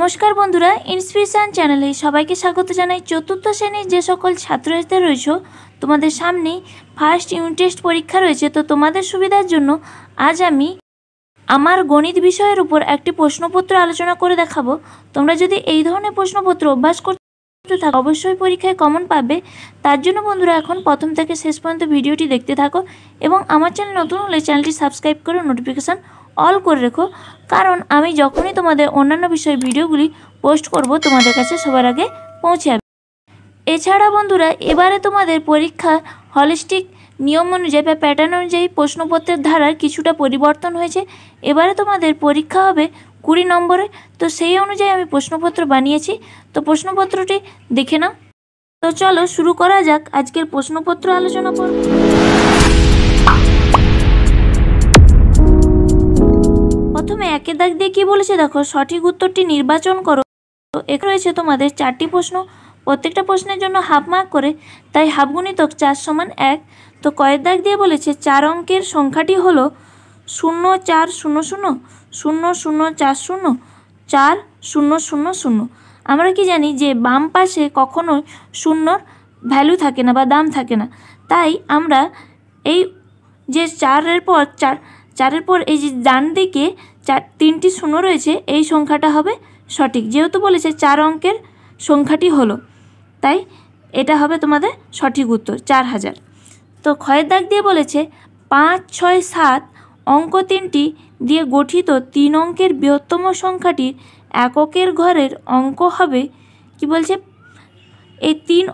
নমস্কার বন্ধুরা, ইন্সপিরেশন চ্যানেলে সবাইকে স্বাগত জানাই। চতুর্থ শ্রেণীর যে সকল ছাত্রছাত্রীরা রয়েছে তোমাদের সামনেই ফার্স্ট ইউনিট টেস্ট পরীক্ষা রয়েছে। তো তোমাদের সুবিধার জন্য আজ আমি আমার গণিত বিষয়ের উপর একটি প্রশ্নপত্র আলোচনা করে দেখাবো। তোমরা যদি এই ধরনের প্রশ্নপত্র অভ্যাস করতে থাকো অবশ্যই পরীক্ষায় কমন পাবে। তার জন্য বন্ধুরা এখন প্রথম থেকে শেষ পর্যন্ত ভিডিওটি দেখতে থাকো এবং আমার চ্যানেল নতুন হলে চ্যানেলটি সাবস্ক্রাইব করে নোটিফিকেশান অল করে রেখো, কারণ আমি যখনই তোমাদের অন্যান্য বিষয়ে ভিডিওগুলি পোস্ট করব তোমাদের কাছে সবার আগে পৌঁছে যাবে। এছাড়া বন্ধুরা এবারে তোমাদের পরীক্ষা হলিস্টিক নিয়ম অনুযায়ী বা প্যাটার্ন অনুযায়ী প্রশ্নপত্রের ধারার কিছুটা পরিবর্তন হয়েছে। এবারে তোমাদের পরীক্ষা হবে 20 নম্বরে। তো সেই অনুযায়ী আমি প্রশ্নপত্র বানিয়েছি, তো প্রশ্নপত্রটি দেখে নাও। তো চলো শুরু করা যাক আজকের প্রশ্নপত্র আলোচনা করব। প্রথমে একের দাগ দিয়ে কী বলেছে দেখো, সঠিক উত্তরটি নির্বাচন করো। তো এখানে রয়েছে তোমাদের 4টি প্রশ্ন, প্রত্যেকটা প্রশ্নের জন্য হাফ মার্ক করে, তাই হাফ গুণিতক 4 = 1। তো কয়ের দাগ দিয়ে বলেছে 4 অঙ্কের সংখ্যাটি হলো 04000404040। আমরা কি জানি যে বাম পাশে কখনোই শূন্যর ভ্যালু থাকে না বা দাম থাকে না, তাই আমরা এই যে 4-এর পর এই যে ডান দিকে 3টি শূন্য রয়েছে, এই সংখ্যাটা হবে সঠিক। যেহেতু বলেছে 4 অঙ্কের সংখ্যাটি হলো, তাই এটা হবে তোমাদের সঠিক উত্তর 4000। তো ক্ষয়ের দাগ দিয়ে বলেছে 5, 6, 7 অঙ্ক 3টি দিয়ে গঠিত 3 অঙ্কের বৃহত্তম সংখ্যাটির এককের ঘরের অঙ্ক হবে কি বলছে, এই 3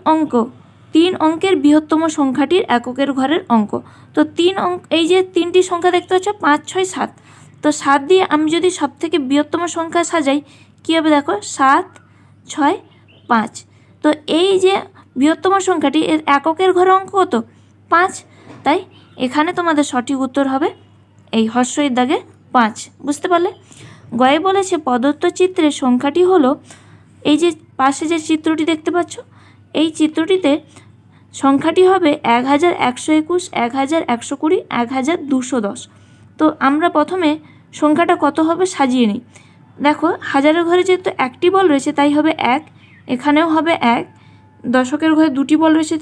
অঙ্কের বৃহত্তম সংখ্যাটির এককের ঘরের অঙ্ক। তো 3 অঙ্ক, এই যে 3টি সংখ্যা দেখতে পাচ্ছ 5, 6, 7। তো 7 দিয়ে আমি যদি সব থেকে বৃহত্তম সংখ্যা সাজাই কী হবে দেখো, 7, 6, 5। তো এই যে বৃহত্তম সংখ্যাটি এর এককের ঘরের অঙ্ক কত, 5। তাই এখানে তোমাদের সঠিক উত্তর হবে এই হর্ষের দাগে 5। বুঝতে পারলে? গয়ে বলেছে প্রদত্ত চিত্রের সংখ্যাটি হলো, এই যে পাশে যে চিত্রটি দেখতে পাচ্ছ, এই চিত্রটিতে সংখ্যাটি হবে 1121, 1120, 1210। তো আমরা প্রথমে সংখ্যাটা কত হবে সাজিয়ে নিই। দেখো হাজারের ঘরে যেহেতু একটি বল রয়েছে তাই হবে 1, এখানেও হবে 1। দশকের ঘরে 2টি বল রয়েছে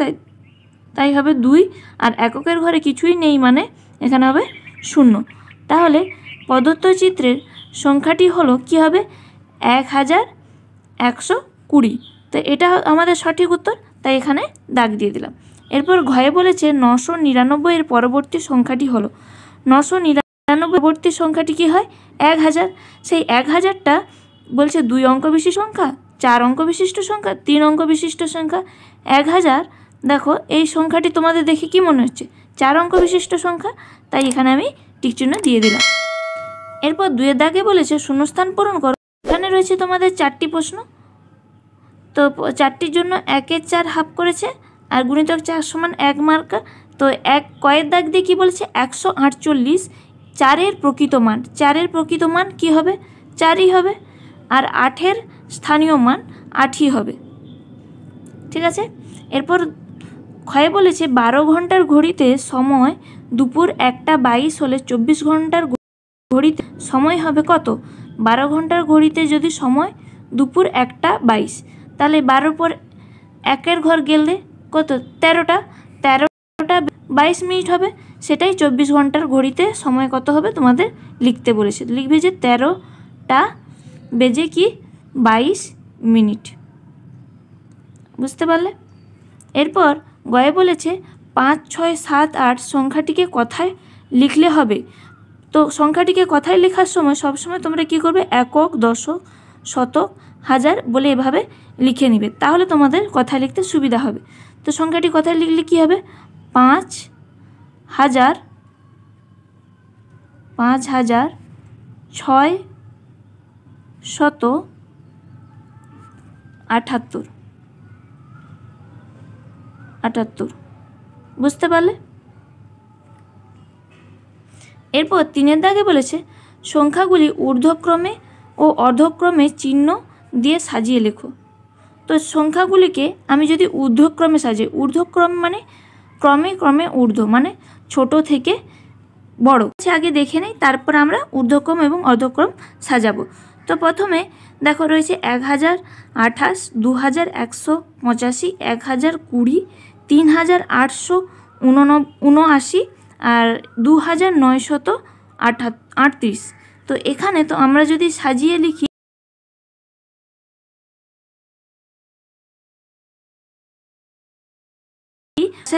তাই হবে 2, আর এককের ঘরে কিছুই নেই মানে এখানে হবে 0। তাহলে প্রদত্ত চিত্রের সংখ্যাটি হলো কি হবে, 1120। তো এটা আমাদের সঠিক উত্তর, তাই এখানে দাগ দিয়ে দিলাম। এরপর ঘয়ে বলেছে 999 এর পরবর্তী সংখ্যাটি হলো, 999 পরবর্তী সংখ্যাটি কি হয়, 1000। সেই 1000টা বলছে 2 অঙ্ক বিশিষ্ট সংখ্যা, 4 অঙ্ক বিশিষ্ট সংখ্যা, 3 অঙ্ক বিশিষ্ট সংখ্যা। 1000 দেখো এই সংখ্যাটি তোমাদের দেখে কি মনে হচ্ছে, 4 অঙ্ক বিশিষ্ট সংখ্যা, তাই এখানে আমি টিকচিহ্ন দিয়ে দিলাম। এরপর 2-এর দাগে বলেছে শূন্যস্থান পূরণ করো। এখানে রয়েছে তোমাদের 4টি প্রশ্ন। তো 4টির জন্য 1-এর 4 হাফ করেছে, আর গুণিতক 4 = 1 মার্কা। তো কয়ের দাগ দিয়ে কী বলেছে, 148 4-এর প্রকৃত মান। 4-এর প্রকৃত মান কী হবে, 4ই হবে, আর 8-এর স্থানীয় মান 8ই হবে। ঠিক আছে। এরপর ক্ষয়ে বলেছে 12 ঘন্টার ঘড়িতে সময় দুপুর 1টা 22 হলে 24 ঘন্টার ঘড়িতে সময় হবে কত। 12 ঘন্টার ঘড়িতে যদি সময় দুপুর 1টা 22, তাহলে 12 পর 1-এর ঘর গেলে কত, 13টা 22 মিনিট হবে। সেটাই 24 ঘন্টার ঘড়িতে সময় কত হবে তোমাদের লিখতে বলেছে। লিখবে যে 13টা বেজে কি 22 মিনিট। বুঝতে পারলে? এরপর গয়ে বলেছে 5, 6, 7, 8 সংখ্যাটিকে কথায় লিখলে হবে। তো সংখ্যাটিকে কথায় লেখার সময় সবসময় তোমরা কি করবে, একক, দশক, শতক, হাজার বলে এভাবে লিখে নিবে, তাহলে তোমাদের কথায় লিখতে সুবিধা হবে। তো সংখ্যাটি কথায় লিখলে কি হবে, 5000, 5678। বুঝতে পারলে? এরপর 3-এর দাগে বলেছে সংখ্যাগুলি ঊর্ধ্বক্রমে ও অর্ধক্রমে চিহ্ন দিয়ে সাজিয়ে লেখো। তো সংখ্যাগুলিকে আমি যদি ঊর্ধ্বক্রমে সাজাই, ঊর্ধ্বক্রম মানে ক্রমে ক্রমে ঊর্ধ্ব মানে ছোট থেকে বড়। আগে দেখে নেই, তারপর আমরা ঊর্ধ্বক্রম এবং অর্ধক্রম সাজাবো। তো প্রথমে দেখো রয়েছে 1028, 2185, 1020, 3879 আর 2938। তো এখানে তো আমরা যদি সাজিয়ে লিখি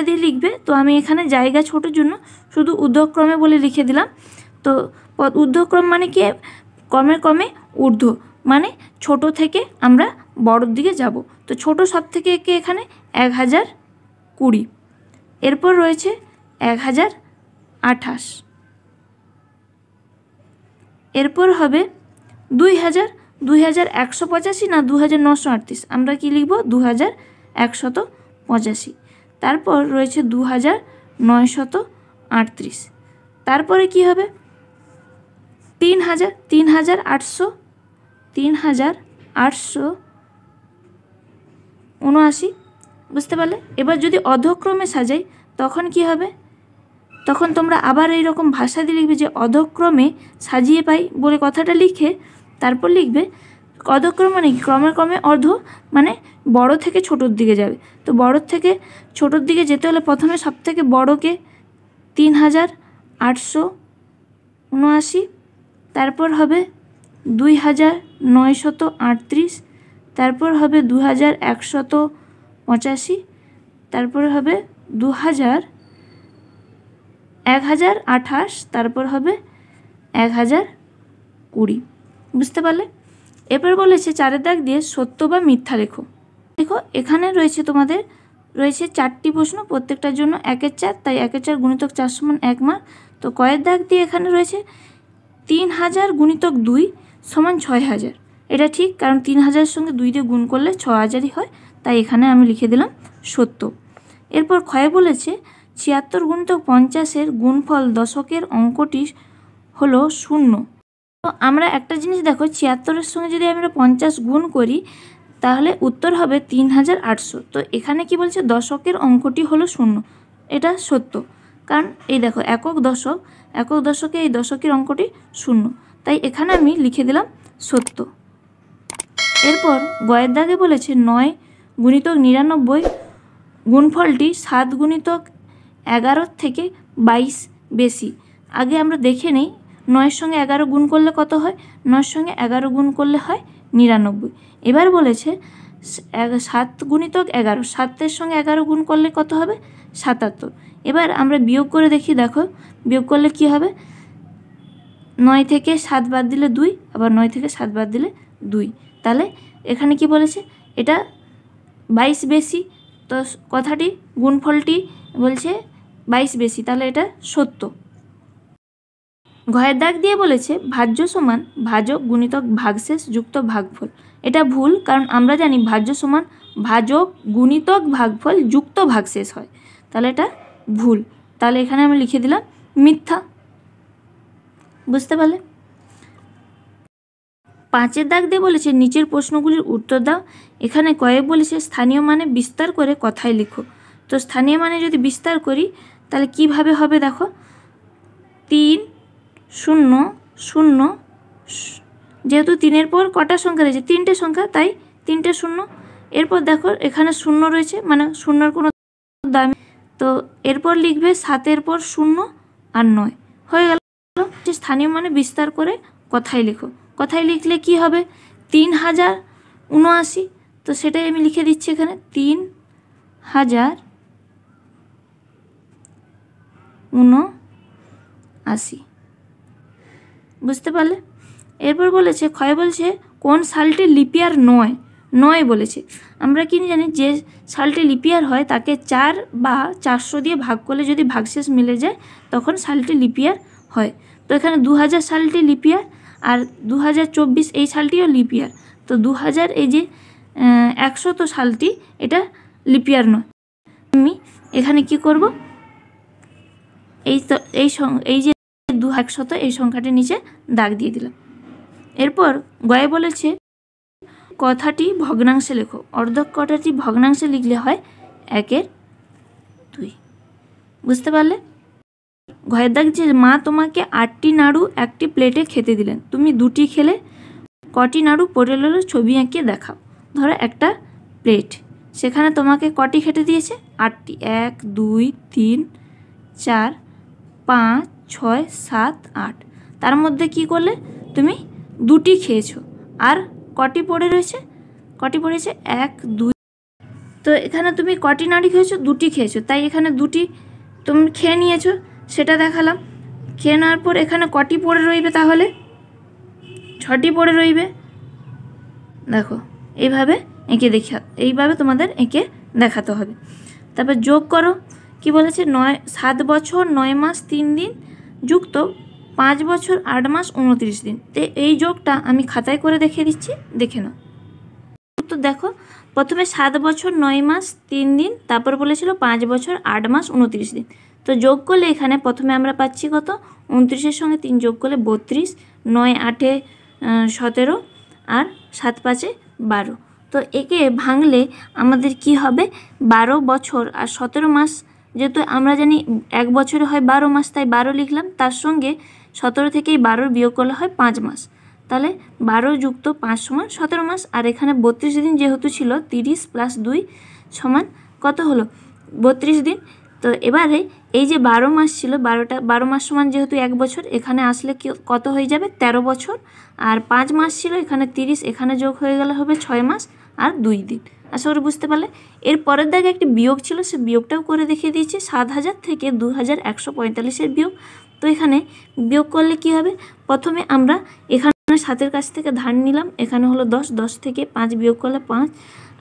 দিয়ে লিখবে, তো আমি এখানে জায়গা ছোটোর জন্য শুধু ঊর্ধ্বক্রমে বলে লিখে দিলাম। তো ঊর্ধ্বক্রম মানে কি, ক্রমে ক্রমে ঊর্ধ্ব মানে ছোট থেকে আমরা বড়র দিকে যাব। তো ছোট সব থেকে একে এখানে 1020, এরপর রয়েছে 1028, এরপর হবে 2185 না 2938, আমরা কি লিখব 2185। তারপর রয়েছে 2938, তারপরে কি হবে 3879। বুঝতে পারলে? এবার যদি অধক্রমে সাজাই তখন কি হবে, তখন তোমরা আবার এইরকম ভাষা দিয়ে লিখবে যে অধক্রমে সাজিয়ে পাই বলে কথাটা লিখে তারপর লিখবে অধক্রম মানে ক্রমে ক্রমে অর্ধ মানে বড় থেকে ছোটোর দিকে যাবে। তো বড় থেকে ছোটোর দিকে যেতে হলে প্রথমে সব থেকে বড়কে 3879, তারপর হবে 2938, তারপর হবে 2185, তারপর হবে 1028, তারপর হবে 1020। বুঝতে পারলে? এরপর বলেছে 4 দাগ দিয়ে সত্য বা মিথ্যা লেখো। দেখো এখানে রয়েছে তোমাদের রয়েছে 4টি প্রশ্ন, প্রত্যেকটার জন্য 1-এর 4, তাই 1-এর 4 গুণিতক 4 সমান 1 মার্ক। তো কয়ের দাগ দিয়ে এখানে রয়েছে 3000 গুণিতক 2 সমান 6000। এটা ঠিক, কারণ 3000-এর সঙ্গে 2 দিয়ে গুণ করলে 6000ই হয়, তাই এখানে আমি লিখে দিলাম সত্য। এরপর ক্ষয়ে বলেছে 76 গুণিতক 50-এর গুণফল দশকের অঙ্কটি হলো 0। তো আমরা একটা জিনিস দেখো, 76-এর সঙ্গে যদি আমরা 50 গুণ করি তাহলে উত্তর হবে 3800। তো এখানে কি বলছে, দশকের অঙ্কটি হলো 0, এটা সত্য, কারণ এই দেখো একক দশকে এই দশকের অঙ্কটি 0, তাই এখানে আমি লিখে দিলাম সত্য। এরপর গয়ের দাগে বলেছে 9 গুণিতক 99 গুণফলটি 7 গুণিতক 11 থেকে 22 বেশি। আগে আমরা দেখে নেই 9-এর সঙ্গে 11 গুণ করলে কত হয়, 9-এর সঙ্গে 11 গুণ করলে হয় 99। এবার বলেছে 7 গুণিতক 11, 7-এর সঙ্গে 11 গুণ করলে কত হবে 77। এবার আমরা বিয়োগ করে দেখি, দেখো বিয়োগ করলে কি হবে, 9 থেকে 7 বাদ দিলে 2, আবার 9 থেকে 7 বাদ দিলে 2, তাহলে এখানে কি বলেছে এটা 22 বেশি। তো কথাটি গুণফলটি বলছে 22 বেশি, তাহলে এটা সত্য। ঘয়ের দাগ দিয়ে বলেছে ভাজ্য সমান ভাজক গুণিতক ভাগশেষ যুক্ত ভাগফল। এটা ভুল, কারণ আমরা জানি ভাজ্য সমান ভাজক গুণিতক ভাগফল যুক্ত ভাগশেষ হয়, তাহলে এটা ভুল, তাহলে এখানে আমি লিখে দিলাম মিথ্যা। বুঝতে পারলে? 5-এর দাগ দিয়ে বলেছে নিচের প্রশ্নগুলির উত্তর দাও। এখানে কয়ে বলেছে স্থানীয় মানে বিস্তার করে কথায় লিখো। তো স্থানীয় মানে যদি বিস্তার করি তাহলে কিভাবে হবে, দেখো 3 0 0, যেহেতু 3-এর পর কটা সংখ্যা রয়েছে, 3টে সংখ্যা, তাই 3টে 0। এরপর দেখো এখানে 0 রয়েছে, মানে 0-এর কোনো দাম, তো এরপর লিখবে 7-এর পর 0 আর 9, হয়ে গেল। স্থানীয় মানে বিস্তার করে কথায় লেখো। কথায় লিখলে কি হবে 3079, তো সেটাই আমি লিখে দিচ্ছি এখানে 3079। বুঝতে পারলে? এরপর বলেছে ক্ষয় বলছে কোন সালটি লিপিয়ার নয় বলেছে। আমরা কি জানি যে সালটি লিপিয়ার হয় তাকে 4 বা 400 দিয়ে ভাগ করলে যদি ভাগশেষ মিলে যায় তখন সালটি লিপিয়ার হয়। তো এখানে 2000 সালটি লিপিয়ার আর 2024 এই সালটিও লিপিয়ার। তো 2000 এই যে 100 তো সালটি এটা লিপিয়ার নয়। আমি এখানে কি করব, এই যে 2100 এই সংখ্যাটির নিচে দাগ দিয়ে দিলাম। এরপর গয়ে বলেছে কথাটি ভগ্নাংশে লেখো। অর্ধক কথাটি ভগ্নাংশে লিখলে হয় 1/2। বুঝতে পারলে? ঘয়ের দাগ যে মা তোমাকে 8টি নাড়ু একটি প্লেটে খেতে দিলেন, তুমি 2টি খেলে কটি নাড়ু পড়ে রইল ছবি এঁকে দেখাও। ধরো একটা প্লেট, সেখানে তোমাকে কটি খেতে দিয়েছে? 8টি। 1 2 3 4 5 6 7 8। তার মধ্যে কি করলে? তুমি 2টি খেয়েছো। আর কটি পড়ে রয়েছে? কটি পড়েছে? 1 2। তো এখানে তুমি কটি নাড়ু খেয়েছো? 2টি খেয়েছো, তাই এখানে 2টি তুমি খেয়ে নিয়েছো, সেটা দেখালাম। খেয়ে নেওয়ার পর এখানে কটি পড়ে রইবে? তাহলে 6টি পড়ে রইবে। দেখো এইভাবে এঁকে এইভাবে তোমাদের এঁকে দেখাতে হবে। তারপর যোগ করো। কি বলেছে? 7 বছর 9 মাস 3 দিন যুক্ত 5 বছর 8 মাস 29 দিন। তো এই যোগটা আমি খাতায় করে দেখিয়ে দিচ্ছি, দেখে নাও। তো দেখো, প্রথমে 7 বছর 9 মাস 3 দিন, তারপর বলেছিল 5 বছর 8 মাস 29 দিন। তো যোগ করলে এখানে প্রথমে আমরা পাচ্ছি কত? 29-এর সঙ্গে 3 যোগ করলে 32, 9 8-এ 17 আর 7 5-এ 12। তো একে ভাঙলে আমাদের কি হবে? 12 বছর আর 17 মাস, যেহেতু আমরা জানি 1 বছরে হয় 12 মাস, তাই 12 লিখলাম। তার সঙ্গে 17 থেকেই 12 বিয়োগ করলে হয় 5 মাস। তাহলে 12 যুক্ত 5 সমান 17 মাস। আর এখানে 32 দিন যেহেতু ছিল, 30 + 2 সমান কত হলো? 32 দিন। তো এবারে এই যে 12 মাস ছিল, 12 মাস সমান যেহেতু 1 বছর, এখানে আসলে কত হয়ে যাবে? 13 বছর। আর 5 মাস ছিল, এখানে 30, এখানে যোগ হয়ে গেলে হবে 6 মাস আর 2 দিন। আশা করি বুঝতে পারলে। এর পরের দাগে একটি বিয়োগ ছিল, সে বিয়োগটাও করে দেখিয়ে দিয়েছি। 7000 থেকে 2145-এর বিয়োগ। তো এখানে বিয়োগ করলে কি হবে? প্রথমে আমরা এখানে 7-এর কাছ থেকে ধার নিলাম, এখানে হলো 10, 10 থেকে 5 বিয়োগ করলে 5।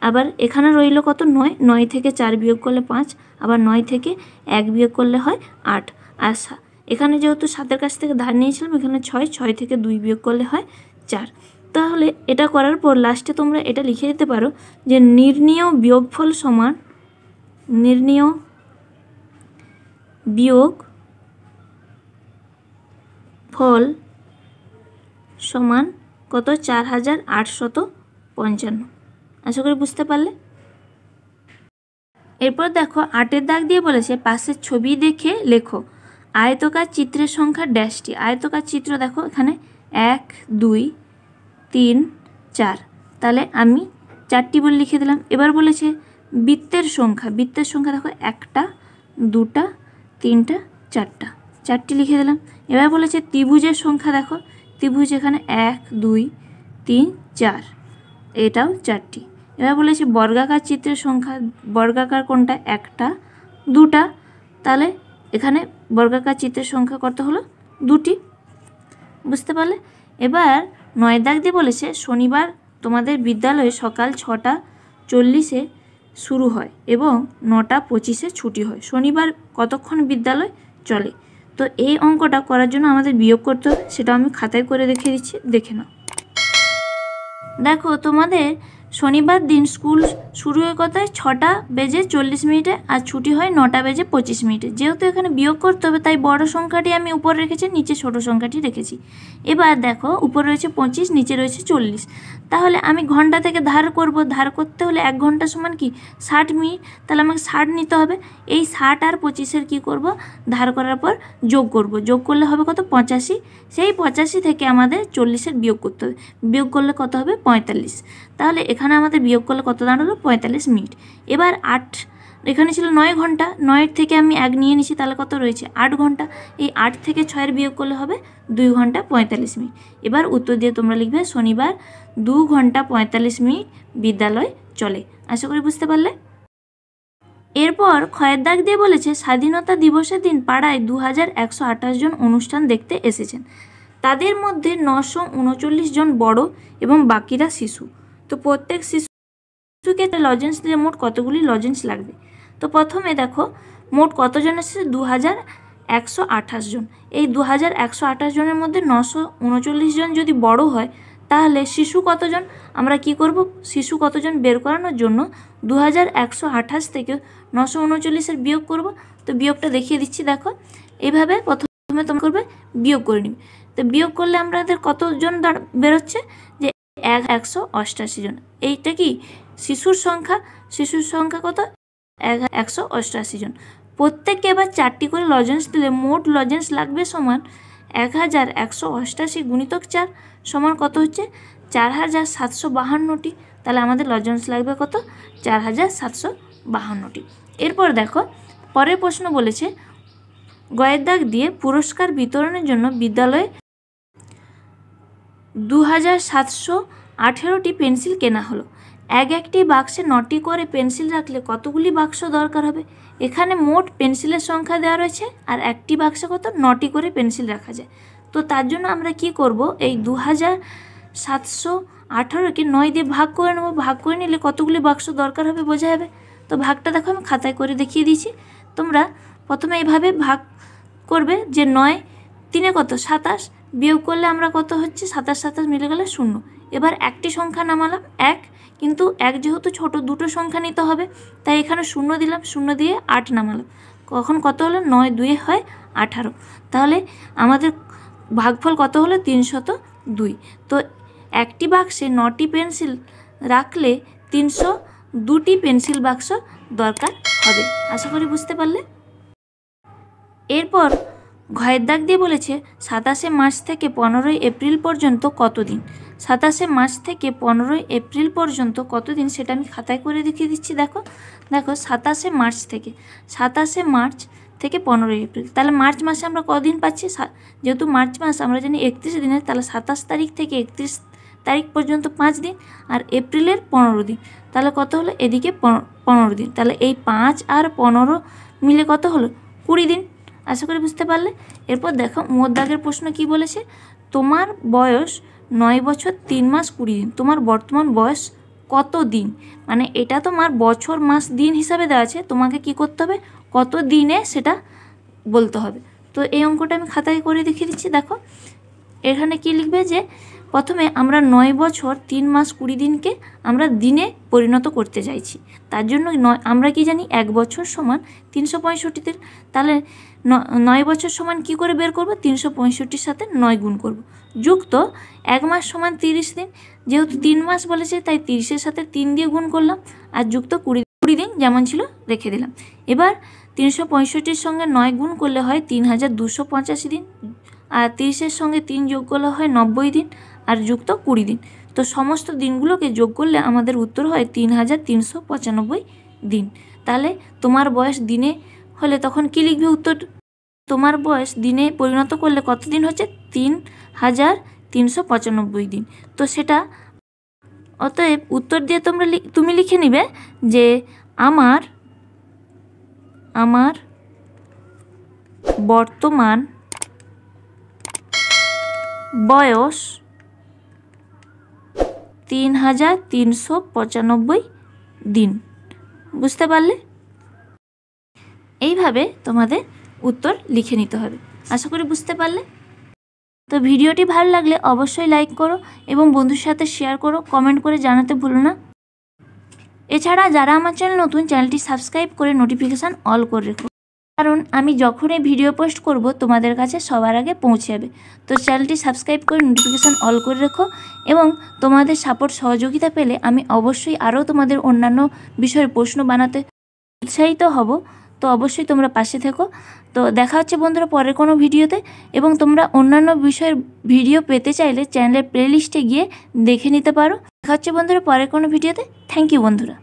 আবার এখানে রইল কত? 9, 9 থেকে 4 বিয়োগ করলে 5, আবার 9 থেকে 1 বিয়োগ করলে হয় 8। আর এখানে যেহেতু 7-এর কাছ থেকে ধার নিয়েছিলাম, এখানে 6, 6 থেকে 2 বিয়োগ করলে হয় 4। তাহলে এটা করার পর লাস্টে তোমরা এটা লিখে দিতে পারো যে নির্ণেয় বিয়োগফল সমান নির্ণেয় বিয়োগ ফল সমান কত? 4855। আশা করি বুঝতে পারলে। এরপর দেখো 8-এর দাগ দিয়ে বলেছে পাশের ছবি দেখে লেখো আয়তকার চিত্রের সংখ্যা ড্যাশটি। আয়তকার চিত্র দেখো এখানে 1 2 3 4, তাহলে আমি 4টি বলে লিখে দিলাম। এবার বলেছে বৃত্তের সংখ্যা। বৃত্তের সংখ্যা দেখো 1টা 2টা 3টা 4টা, 4টি লিখে দিলাম। এবার বলেছে ত্রিভুজের সংখ্যা দেখো, ত্রিভুজ এখানে 1 2 3 4, এটাও 4টি। এবার বলেছে বর্গাকার চিত্রের সংখ্যা। বর্গাকার কোনটা? 1টা 2টা, তাহলে এখানে বর্গাকার চিত্রের সংখ্যা কত হলো? 2টি। বুঝতে পারলে। এবার 9 দাগ দিয়ে বলেছে শনিবার তোমাদের বিদ্যালয়ে সকাল 6টা 40-এ শুরু হয় এবং 9টা 25-এ ছুটি হয়। শনিবার কতক্ষণ বিদ্যালয় চলে? তো এই অঙ্কটা করার জন্য আমাদের বিয়োগ করতে হবে, সেটা আমি খাতায় করে দেখিয়ে দিচ্ছি, দেখে নাও। দেখো তোমাদের শনিবার দিন স্কুল শুরু হয় কত? 6টা বেজে 40 মিনিটে আর ছুটি হয় 9টা বেজে 25 মিনিটে। যেহেতু এখানে বিয়োগ করতে হবে, তাই বড় সংখ্যাটি আমি উপরে রেখেছি, নিচে ছোট সংখ্যাটি রেখেছি। এবার দেখো উপরে রয়েছে 25, নিচে রয়েছে 40। তাহলে আমি ঘন্টা থেকে ধার করব। ধার করতে হলে 1 ঘন্টা সমান কি? 60 মিনিট। তাহলে আমাকে 60 নিতে হবে। এই 60 আর 25-এর কী করব? ধার করার পর যোগ করব। যোগ করলে হবে কত? 85। সেই 85 থেকে আমাদের 40-এর বিয়োগ করতে হবে। বিয়োগ করলে কত হবে? 45। তাহলে এখানে আমাদের বিয়োগ করলে কত দাঁড়ালো? 45 মিনিট। এবার 8, এখানে ছিল 9 ঘন্টা, 9 থেকে আমি 1 নিয়ে নিছি, তাহলে কত রয়েছে? 8 ঘন্টা। এই 8 থেকে 6-এর বিয়োগ করলে হবে 2 ঘন্টা 45 মিনিট। এবার উত্তর দিয়ে তোমরা লিখবে শনিবার 2 ঘন্টা 45 মিনিট বিদ্যালয় চলে। আশা করি বুঝতে পারলে। এরপর ক্ষয়ের দাগ দিয়ে বলেছে স্বাধীনতা দিবসের দিন পাড়ায় 2128 জন অনুষ্ঠান দেখতে এসেছেন। তাদের মধ্যে 939 জন বড় এবং বাকিরা শিশু। তো প্রত্যেক শিশুকে লজেন্স দিলে মোট কতগুলি লজেন্স লাগবে? তো প্রথমে দেখো মোট কতজন এসেছে? 2128 জন। এই 2128 জনের মধ্যে 939 জন যদি বড় হয়, তাহলে শিশু কতজন? আমরা কি করব? শিশু কতজন বের করানোর জন্য 2128 থেকে 939-এর বিয়োগ করব। তো বিয়োগটা দেখিয়ে দিচ্ছি, দেখো এইভাবে প্রথমে তোমরা করবে, বিয়োগ করে নিবে। তো বিয়োগ করলে আমাদের কতজন বেরোচ্ছে? যে 188 জন। এইটা কি শিশুর সংখ্যা? শিশুর সংখ্যা কত? 188 জন। প্রত্যেককে এবার 4টি করে লজেন্স দিলে মোট লজেন্স লাগবে সমান 1188 গুণিতক 4 সমান কত হচ্ছে? 4752টি। তাহলে আমাদের লজেন্স লাগবে কত? 4752টি। এরপর দেখো পরের প্রশ্ন বলেছে গয়ের দাগ দিয়ে পুরস্কার বিতরণের জন্য বিদ্যালয়ে 2718টি পেন্সিল কেনা হলো। একটি বাক্সে 9টি করে পেন্সিল রাখলে কতগুলি বাক্স দরকার হবে? এখানে মোট পেন্সিলের সংখ্যা দেওয়া রয়েছে আর একটি বাক্সে কত 9টি করে পেন্সিল রাখা যায়। তো তার জন্য আমরা কি করব, এই 2718কে 9 দিয়ে ভাগ করে নেব। ভাগ করে নিলে কতগুলি বাক্স দরকার হবে বোঝা যাবে। তো ভাগটা দেখো আমি খাতায় করে দেখিয়ে দিয়েছি। তোমরা প্রথমে এইভাবে ভাগ করবে যে 9 3 কত 27, বিয়োগ করলে আমরা কত হচ্ছে 27 মিলে গেলে 0। এবার একটি সংখ্যা নামালাম 1, কিন্তু 1 যেহেতু ছোট দুটো সংখ্যা নিতে হবে তাই এখানে 0 দিলাম, 0 দিয়ে 8 নামালাম। কখন কত হলো? 9 2 হয় 18। তাহলে আমাদের ভাগফল কত হলো? 302। তো একটি বাক্সে 9টি পেন্সিল রাখলে 302টি পেন্সিল বাক্স দরকার হবে। আশা করি বুঝতে পারলে। এরপর ঘয়ের দাগ দিয়ে বলেছে 27শে মার্চ থেকে 15ই এপ্রিল পর্যন্ত কত দিন? 27শে মার্চ থেকে 15ই এপ্রিল পর্যন্ত কত দিন সেটা আমি খাতায় করে দেখিয়ে দিচ্ছি। দেখো 27শে মার্চ থেকে 15ই এপ্রিল। তাহলে মার্চ মাসে আমরা কদিন পাচ্ছি? যেহেতু মার্চ মাস আমরা জানি 31 দিনের, তাহলে 27 তারিখ থেকে 31 তারিখ পর্যন্ত 5 দিন, আর এপ্রিলের 15 দিন। তাহলে কত হলো? এদিকে 15 দিন। তাহলে এই 5 আর 15 মিলে কত হলো? 20 দিন। আশা করি বুঝতে পারলে। এরপর দেখো মোট দাগের প্রশ্ন কি বলেছে, তোমার বয়স 9 বছর 3 মাস 20 দিন, তোমার বর্তমান বয়স কত দিন? মানে এটা তোমার বছর মাস দিন হিসাবে দেওয়া আছে, তোমাকে কি করতে হবে? কত দিনে সেটা বলতে হবে। তো এই অঙ্কটা আমি খাতায় করে দেখিয়ে দিচ্ছি। দেখো এখানে কি লিখবে যে প্রথমে আমরা 9 বছর 3 মাস 20 দিনকে আমরা দিনে পরিণত করতে চাইছি। তার জন্য আমরা কি জানি 1 বছর সমান 365 দিন। তাহলে 9 বছর সমান কি করে বের করব? 365-র সাথে 9 গুণ করব, যুক্ত 1 মাস সমান 30 দিন। যেহেতু 3 মাস বলেছে তাই 30-এর সাথে 3 দিয়ে গুণ করলাম, আর যুক্ত 20 দিন যেমন ছিল রেখে দিলাম। এবার 365-র সঙ্গে 9 গুণ করলে হয় 3285 দিন, আর 30-এর সঙ্গে 3 যোগ করলে হয় 90 দিন, আর যুক্ত 20 দিন। তো সমস্ত দিনগুলোকে যোগ করলে আমাদের উত্তর হয় 3395 দিন। তাহলে তোমার বয়স দিনে হলে তখন কি লিখবে উত্তর? তোমার বয়স দিনে পরিণত করলে কত দিন হচ্ছে? 3395 দিন। তো সেটা অতএব উত্তর দিয়ে তুমি লিখে নিবে যে আমার বর্তমান বয়স 3395 দিন। বুঝতে পারলে? এইভাবে তোমাদের উত্তর লিখে নিতে হবে। আশা করি বুঝতে পারলে। তো ভিডিওটি ভালো লাগলে অবশ্যই লাইক করো এবং বন্ধুর সাথে শেয়ার করো, কমেন্ট করে জানাতে ভুলো না। এছাড়া যারা আমার চ্যানেল নতুন, চ্যানেলটি সাবস্ক্রাইব করে নোটিফিকেশান অল করে রেখো, কারণ আমি যখনই ভিডিও পোস্ট করব তোমাদের কাছে সবার আগে পৌঁছে যাবে। তো চ্যানেলটি সাবস্ক্রাইব করে নোটিফিকেশান অল করে রেখো, এবং তোমাদের সাপোর্ট সহযোগিতা পেলে আমি অবশ্যই আরও তোমাদের অন্যান্য বিষয়ের প্রশ্ন বানাতে উৎসাহিত হব। তো অবশ্যই তোমরা পাশে থেকো। তো দেখা হচ্ছে বন্ধুরা পরের কোনো ভিডিওতে, এবং তোমরা অন্যান্য বিষয়ের ভিডিও পেতে চাইলে চ্যানেলের প্লেলিস্টে গিয়ে দেখে নিতে পারো। দেখা হচ্ছে বন্ধুরা পরের কোনো ভিডিওতে। থ্যাংক ইউ বন্ধুরা।